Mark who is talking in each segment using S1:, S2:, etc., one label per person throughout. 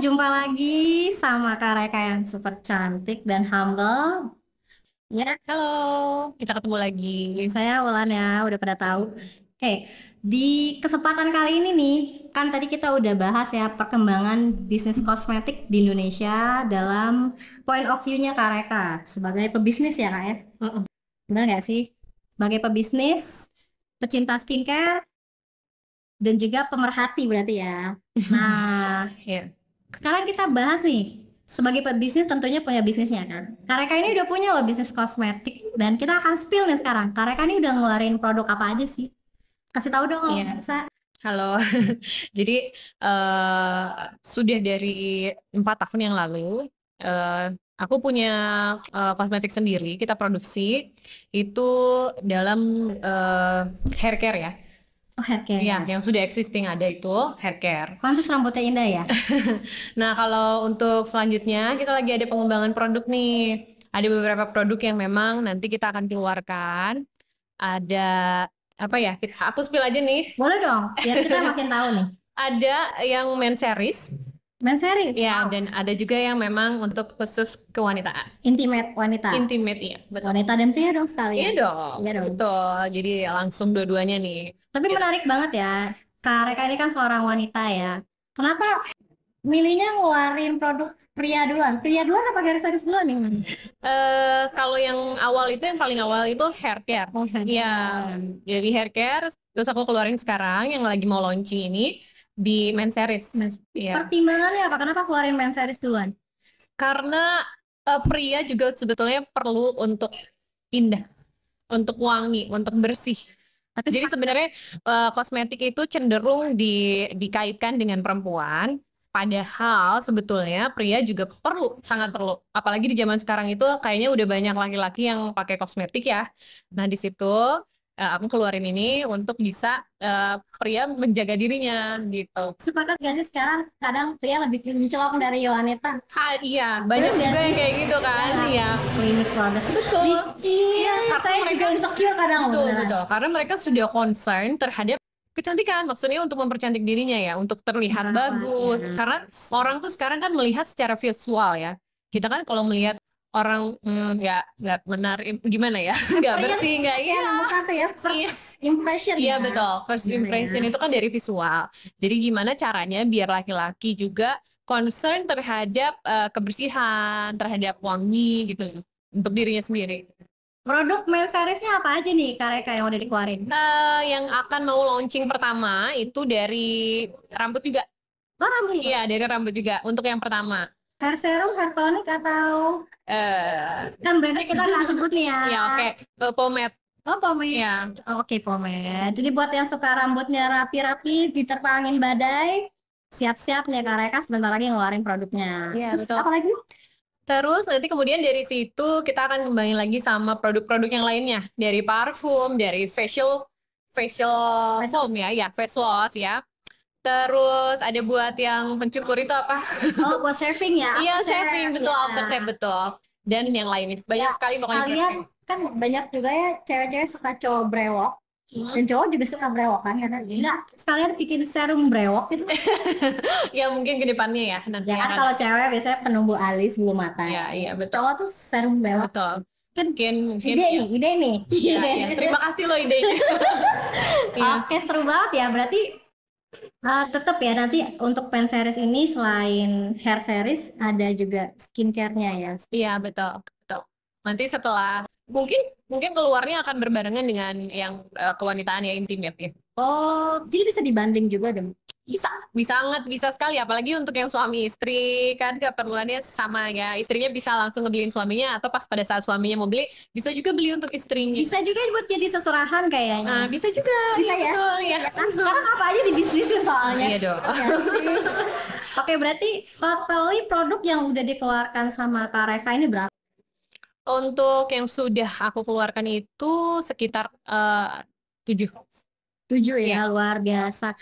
S1: Jumpa lagi sama Kak Reka yang super cantik dan humble. Ya,
S2: Halo, kita ketemu lagi.
S1: saya Ulan ya, udah pada tahu. Oke, di kesempatan kali ini nih, kan tadi kita udah bahas ya perkembangan bisnis kosmetik di Indonesia dalam point of view-nya Kak Reka sebagai pebisnis ya Kak ya.
S2: Mm-mm.
S1: Benar nggak sih? Sebagai pebisnis, pecinta skincare, dan juga pemerhati berarti ya. Nah,
S2: Ya.
S1: sekarang kita bahas nih, sebagai pebisnis tentunya punya bisnisnya kan. Kareka ini udah punya loh bisnis kosmetik dan kita akan spill nih sekarang. Kareka ini udah ngeluarin produk apa aja sih? Kasih tahu dong kalau
S2: Iya.
S1: bisa.
S2: Halo. Jadi eh, sudah dari 4 tahun yang lalu, eh, aku punya kosmetik sendiri. Kita produksi itu dalam eh, hair care ya.
S1: Oh, hair
S2: Ya,
S1: care.
S2: yang sudah existing ada itu hair care.
S1: Pantes rambutnya indah ya.
S2: Nah, kalau untuk selanjutnya kita lagi ada pengembangan produk nih. Ada beberapa produk yang memang nanti kita akan keluarkan. Ada apa ya? Aku spill aja nih.
S1: Boleh dong, biar kita makin tahu nih.
S2: Ada yang men series,
S1: Men series,
S2: ya,
S1: wow.
S2: dan ada juga yang memang untuk khusus kewanitaan.
S1: Intimate wanita.
S2: Intimate, ya, betul.
S1: Wanita dan pria dong
S2: Iya
S1: sekalian.
S2: dong,
S1: Iya dong.
S2: betul. Jadi langsung dua-duanya nih.
S1: Tapi menarik banget ya. Kak Reka ini kan seorang wanita ya. Kenapa milihnya ngeluarin produk pria duluan? Pria duluan apa hair series duluan nih?
S2: Kalau yang awal itu, yang paling awal itu hair care.
S1: Oh, hair
S2: Iya,
S1: care.
S2: jadi hair care. Terus aku keluarin sekarang yang lagi mau launching ini di men series. Iya,
S1: Pertimbangannya apa? Kenapa keluarin men series duluan?
S2: karena pria juga sebetulnya perlu untuk indah, untuk wangi, untuk bersih.
S1: Tapi
S2: Jadi sebenarnya kosmetik itu cenderung dikaitkan dengan perempuan, padahal sebetulnya pria juga perlu, sangat perlu. Apalagi di zaman sekarang itu kayaknya udah banyak laki-laki yang pakai kosmetik ya. Nah, di situ aku keluarin ini untuk bisa pria menjaga dirinya gitu.
S1: sepakat gak sih sekarang kadang pria lebih kinclong dari wanita?
S2: Ah, iya, banyak
S1: Bener gak
S2: juga
S1: sih?
S2: yang kayak gitu kan.
S1: Ya,
S2: Iya.
S1: klimis banget.
S2: Betul. Iya,
S1: Licin,
S2: karena
S1: saya juga
S2: mereka
S1: insecure kadang loh
S2: betul
S1: beneran.
S2: betul karena mereka sudah concern terhadap kecantikan, maksudnya untuk mempercantik dirinya ya, untuk terlihat bagus.
S1: Perawatnya.
S2: Karena orang tuh sekarang kan melihat secara visual ya. Kita kan kalau melihat orang nggak benar gimana ya, nggak
S1: Pria
S2: bersih, nggak
S1: ya
S2: iya.
S1: nomor satu ya,
S2: Iya,
S1: first impression
S2: iya
S1: ya.
S2: betul. First
S1: Bener
S2: impression
S1: ya.
S2: itu kan dari visual. Jadi gimana caranya biar laki-laki juga concern terhadap kebersihan, terhadap wangi gitu untuk dirinya sendiri.
S1: Produk men seriesnya apa aja nih Kak Reka yang udah dikeluarin?
S2: Yang akan mau launching pertama itu dari rambut juga.
S1: Oh, rambut.
S2: Iya, dari rambut juga untuk yang pertama.
S1: Hair serum, hair tonic atau kan berarti kita nggak sebut nih ya.
S2: Ya oke. Pomade.
S1: Oh, pomade.
S2: Ya,
S1: Oh, oke, pomade. Jadi buat yang suka rambutnya rapi-rapi, diterpa angin badai, siap-siap nih Kak Reka sebentar lagi ngeluarin produknya.
S2: iya
S1: Terus
S2: betul.
S1: apa lagi?
S2: Terus nanti kemudian dari situ kita akan kembangin lagi sama produk-produk yang lainnya, dari parfum, dari facial facial foam ya, ya face wash ya. Terus ada buat yang pencukur itu apa?
S1: Oh, buat shaving ya,
S2: Iya,
S1: after
S2: saving
S1: shave
S2: betul,
S1: ya.
S2: after shave betul. Dan yang lainnya banyak
S1: Ya,
S2: sekali pokoknya
S1: sekalian
S2: produknya.
S1: kan banyak juga ya cewek-cewek suka cowok brewok dan cowok juga suka brewok kan karena enggak sekalian bikin serum brewok gitu.
S2: Ya mungkin ke depannya ya nanti
S1: Ya kan
S2: akan.
S1: kalau cewek biasanya penumbuh alis bulu mata.
S2: Ya, iya betul.
S1: Cowok tuh serum brewok.
S2: Betul.
S1: Kan
S2: Mungkin
S1: ide
S2: ya.
S1: nih, ide nih.
S2: Iya, iya. Terima kasih loh idenya. Iya.
S1: Oke, seru banget ya. Berarti tetap ya nanti untuk pen series ini selain hair series ada juga skincare-nya ya.
S2: Iya, betul. Betul. Nanti setelah mungkin mungkin keluarnya akan berbarengan dengan yang kewanitaan ya, intimate ya.
S1: Oh, jadi bisa dibanding juga dong.
S2: Bisa banget, bisa sekali. Apalagi untuk yang suami istri kan keperluannya sama ya. Istrinya bisa langsung ngebeliin suaminya atau pas pada saat suaminya mau beli bisa juga beli untuk istrinya.
S1: Bisa juga buat jadi seserahan kayaknya.
S2: Nah, bisa juga.
S1: Bisa
S2: Iya,
S1: ya?
S2: betul ya.
S1: Kan sekarang apa aja dibisnisin soalnya.
S2: Iya dong.
S1: Ya sih. Oke, berarti totally produk yang udah dikeluarkan sama Kak Reka ini berapa?
S2: Untuk yang sudah aku keluarkan itu sekitar 7.
S1: 7
S2: Iya.
S1: ya, luar biasa.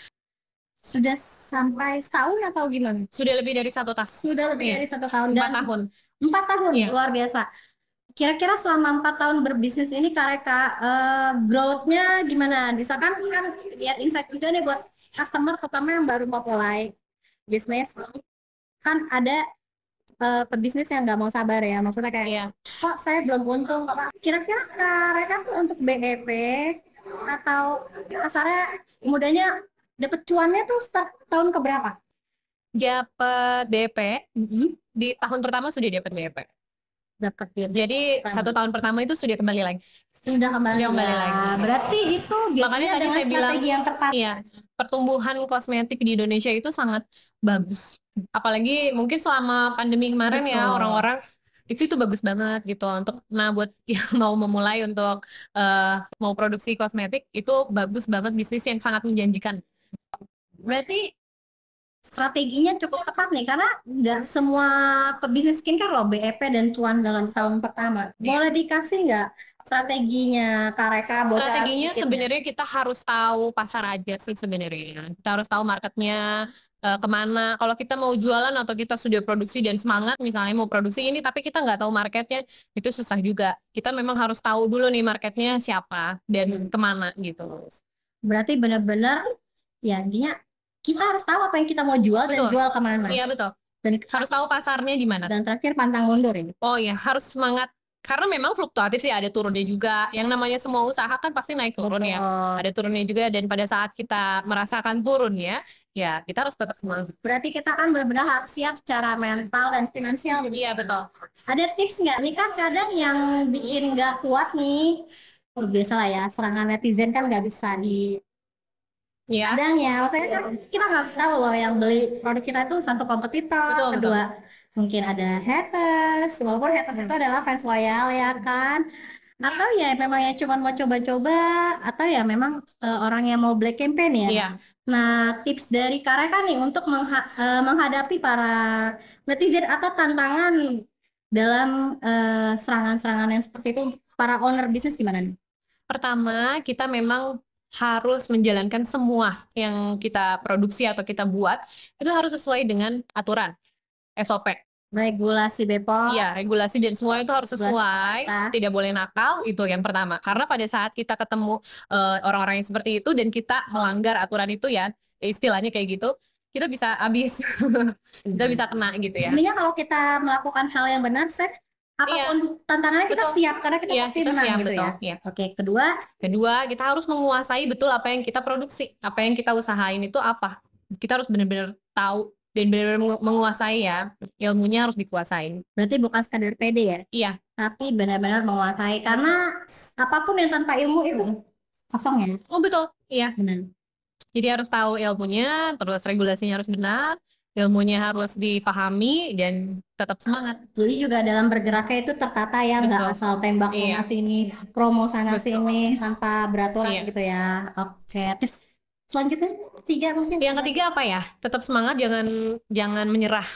S1: Sudah sampai setahun atau gimana?
S2: Sudah lebih dari 1 tahun.
S1: Sudah lebih
S2: Iya.
S1: dari 1 tahun
S2: 4
S1: dan
S2: tahun.
S1: 4 tahun,
S2: Iya.
S1: luar biasa. Kira-kira selama 4 tahun berbisnis ini Kak Reka, growth-nya gimana? Misalkan kan lihat insight juga nih buat customer terutama yang baru mau mulai bisnis. kan ada pebisnis yang nggak mau sabar ya, maksudnya kayak
S2: Iya.
S1: kok saya belum untung, kira-kira mereka tuh untuk BEP atau kasarnya mudahnya dapat cuannya tuh start tahun keberapa?
S2: Dapat BP di tahun pertama sudah dapat BP.
S1: Dapat ya.
S2: Jadi 1 tahun pertama itu sudah kembali lagi.
S1: Sudah kembali,
S2: Sudah kembali lagi.
S1: Berarti itu
S2: Makanya
S1: biasanya
S2: tadi
S1: dengan
S2: saya bilang,
S1: strategi yang tepat.
S2: iya, pertumbuhan kosmetik di Indonesia itu sangat bagus. Apalagi mungkin selama pandemi kemarin ya,
S1: Betul.
S2: orang-orang itu bagus banget gitu untuk, nah buat yang mau memulai untuk mau produksi kosmetik itu bagus banget, bisnis yang sangat menjanjikan.
S1: Berarti strateginya cukup tepat nih, karena nggak semua pebisnis skincare loh BEP dan cuan dalam tahun pertama. Boleh dikasih nggak strateginya Kak Reka?
S2: Strateginya sebenarnya kita harus tahu pasar aja sih sebenarnya. Kita harus tahu marketnya kemana. Kalau kita mau jualan atau kita sudah produksi dan semangat misalnya mau produksi ini, tapi kita nggak tahu marketnya, itu susah juga. Kita memang harus tahu dulu nih marketnya siapa dan kemana gitu.
S1: Berarti benar-benar ya intinya kita harus tahu apa yang kita mau jual dan
S2: Betul.
S1: jual kemana.
S2: Iya betul.
S1: Dan
S2: Harus tahu pasarnya di mana.
S1: dan terakhir pantang mundur ini.
S2: Oh iya, harus semangat. Karena memang fluktuatif sih, ada turunnya juga. Yang namanya semua usaha kan pasti naik turun ya. Ada turunnya juga, dan pada saat kita merasakan turunnya, ya kita harus tetap semangat.
S1: Berarti kita kan benar-benar harus siap secara mental dan finansial.
S2: Iya betul.
S1: Ada tips nggak nih kan, kadang yang bikin nggak kuat nih, biasa lah ya, serangan netizen kan nggak bisa di
S2: Iya.
S1: kadang ya, maksudnya kan kita nggak tahu loh yang beli produk kita itu satu kompetitor,
S2: Betul,
S1: kedua mungkin ada haters, walaupun haters itu adalah fans loyal ya kan, atau ya memang ya cuma mau coba-coba, atau ya memang orang yang mau black campaign ya.
S2: Iya.
S1: Nah, tips dari Kak Reka nih untuk menghadapi para netizen atau tantangan dalam serangan-serangan yang seperti itu untuk para owner bisnis gimana nih?
S2: Pertama, kita memang harus menjalankan semua yang kita produksi atau kita buat, itu harus sesuai dengan aturan, SOP.
S1: Regulasi BPOM.
S2: Iya, regulasi dan semua itu harus sesuai, tidak boleh nakal, itu yang pertama. Karena pada saat kita ketemu orang-orang yang seperti itu dan kita melanggar aturan itu ya, istilahnya kayak gitu, kita bisa habis, kita bisa kena gitu ya.
S1: Intinya kalau kita melakukan hal yang benar, safe, apapun tantangannya kita
S2: Betul.
S1: siap karena kita
S2: Iya,
S1: pasti
S2: kita
S1: menang
S2: siap,
S1: gitu
S2: betul.
S1: ya.
S2: Iya.
S1: Oke, kedua,
S2: kita harus menguasai betul apa yang kita produksi, apa yang kita usahain itu apa. Kita harus benar-benar tahu dan benar-benar menguasai ya, ilmunya harus dikuasain.
S1: berarti bukan sekadar pede ya,
S2: Iya,
S1: tapi benar-benar menguasai, karena apapun yang tanpa ilmu itu kosong ya.
S2: oh betul, iya.
S1: Benar.
S2: Jadi harus tahu ilmunya, terus regulasinya harus benar, ilmunya harus dipahami dan tetap semangat.
S1: Jadi juga dalam bergeraknya itu tertata ya, nggak
S2: Betul.
S1: asal tembak
S2: Iya.
S1: sana sini, promo sana sini tanpa beraturan
S2: Iya.
S1: gitu ya. Oke, tips selanjutnya tiga mungkin.
S2: Yang ketiga apa ya? Tetap semangat, jangan menyerah.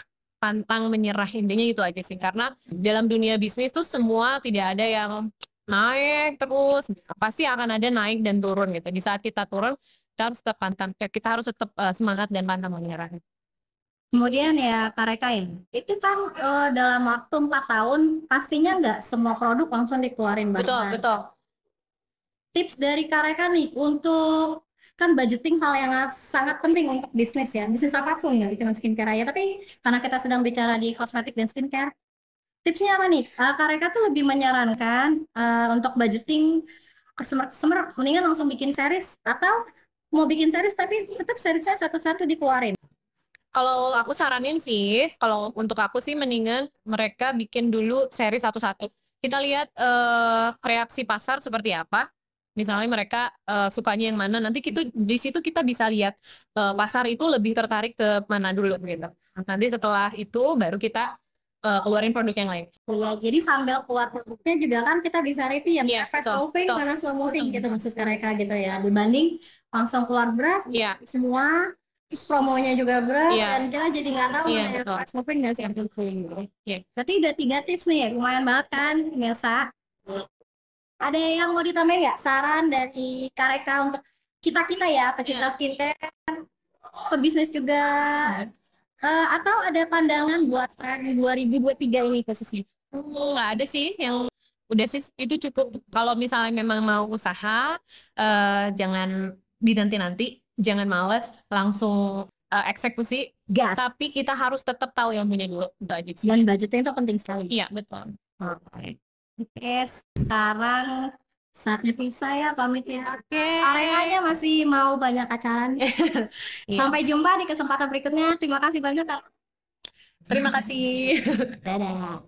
S2: Pantang menyerah, intinya itu aja sih. Karena dalam dunia bisnis tuh semua tidak ada yang naik terus. Pasti akan ada naik dan turun gitu. Di saat kita turun, kita harus tetap pantang. Kita harus tetap semangat dan pantang menyerah.
S1: Kemudian ya Kak Reka ya, itu kan dalam waktu 4 tahun pastinya nggak semua produk langsung dikeluarin
S2: Betul,
S1: barengan.
S2: betul.
S1: Tips dari Kak Reka nih untuk, kan budgeting hal yang sangat penting untuk bisnis ya, bisnis apapun ya, cuma skincare aja, tapi karena kita sedang bicara di kosmetik dan skincare, tipsnya apa nih? Kak Reka tuh lebih menyarankan untuk budgeting customer mendingan langsung bikin series, atau mau bikin series tapi tetap seriesnya satu-satu dikeluarin.
S2: Kalau aku saranin sih, kalau untuk aku sih mendingan mereka bikin dulu seri satu-satu. Kita lihat reaksi pasar seperti apa. Misalnya mereka sukanya yang mana, nanti di situ kita bisa lihat pasar itu lebih tertarik ke mana dulu gitu. Nanti setelah itu baru kita keluarin produk yang lain.
S1: Ya, jadi sambil keluar produknya juga kan kita bisa review ya,
S2: Iya,
S1: fast
S2: betul,
S1: moving
S2: betul.
S1: mana slow moving gitu maksud mereka gitu ya, dibanding langsung keluar draft
S2: Iya,
S1: semua, terus promonya juga berat,
S2: Iya.
S1: dan kita jadi nggak tahu
S2: Iya,
S1: mana yang
S2: betul.
S1: fast moving dan slow moving.
S2: Iya.
S1: Berarti udah 3 tips nih, lumayan banget kan Mirsa. Ada yang mau ditambahin nggak, saran dari Kareka untuk kita ya pecinta skincare, pebisnis juga, atau ada pandangan buat tren 2023 ini khususnya?
S2: Nggak ada sih, yang udah sih itu cukup. Kalau misalnya memang mau usaha, jangan dinanti-nanti, jangan males, langsung eksekusi,
S1: gas.
S2: tapi kita harus tetap tahu yang punya dulu. Itu aja sih.
S1: Dan budgetnya itu penting sekali.
S2: Iya, betul.
S1: Oke, sekarang saatnya pisah ya, pamit ya.
S2: Oke.
S1: Arenanya masih mau banyak acara.
S2: Iya.
S1: Sampai jumpa di kesempatan berikutnya. Terima kasih banyak, Kak.
S2: Terima kasih.
S1: Dadah.